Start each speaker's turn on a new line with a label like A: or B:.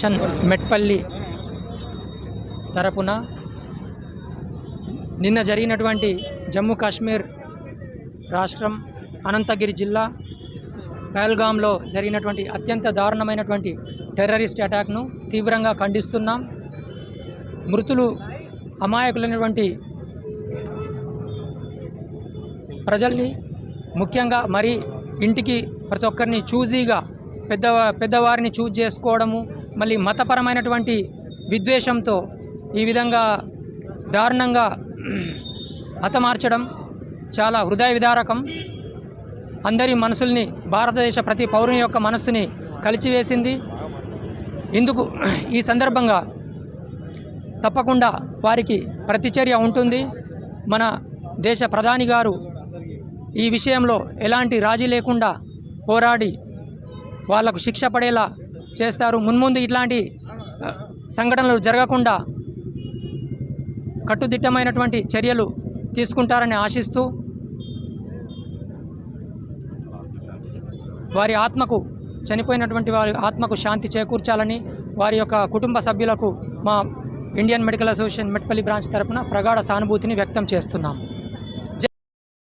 A: Association Metpally తరపున నిన్న జరిగినటువంటి జమ్మూ కాశ్మీర్ రాష్ట్రం అనంతగిరి జిల్లా పహల్గామ్లో జరిగినటువంటి అత్యంత దారుణమైనటువంటి టెర్రరిస్ట్ అటాక్ను తీవ్రంగా ఖండిస్తున్నాం. మృతులు అమాయకులైనటువంటి ప్రజల్ని, ముఖ్యంగా మరి ఇంటికి ప్రతి ఒక్కరిని చూజీగా పెద్దవారిని చూజ్ చేసుకోవడము, మళ్ళీ మతపరమైనటువంటి విద్వేషంతో ఈ విధంగా దారుణంగా హతమార్చడం చాలా హృదయ విదారకం. అందరి మనసుల్ని, భారతదేశ ప్రతి పౌరుని యొక్క మనస్సుని కలిచివేసింది. ఇందుకు ఈ సందర్భంగా తప్పకుండా వారికి ప్రతిచర్య ఉంటుంది. మన దేశ ప్రధాని గారు ఈ విషయంలో ఎలాంటి రాజీ లేకుండా పోరాడి వాళ్లకు శిక్ష పడేలా చేస్తారు. మున్ముందు ఇట్లాంటి సంఘటనలు జరగకుండా కట్టుదిట్టమైనటువంటి చర్యలు తీసుకుంటారని ఆశిస్తూ వారి ఆత్మకు, చనిపోయినటువంటి వారి ఆత్మకు శాంతి చేకూర్చాలని వారి యొక్క కుటుంబ సభ్యులకు మా Indian medical association Metpalli branch తరపున ప్రగాఢ సానుభూతిని వ్యక్తం చేస్తున్నాము.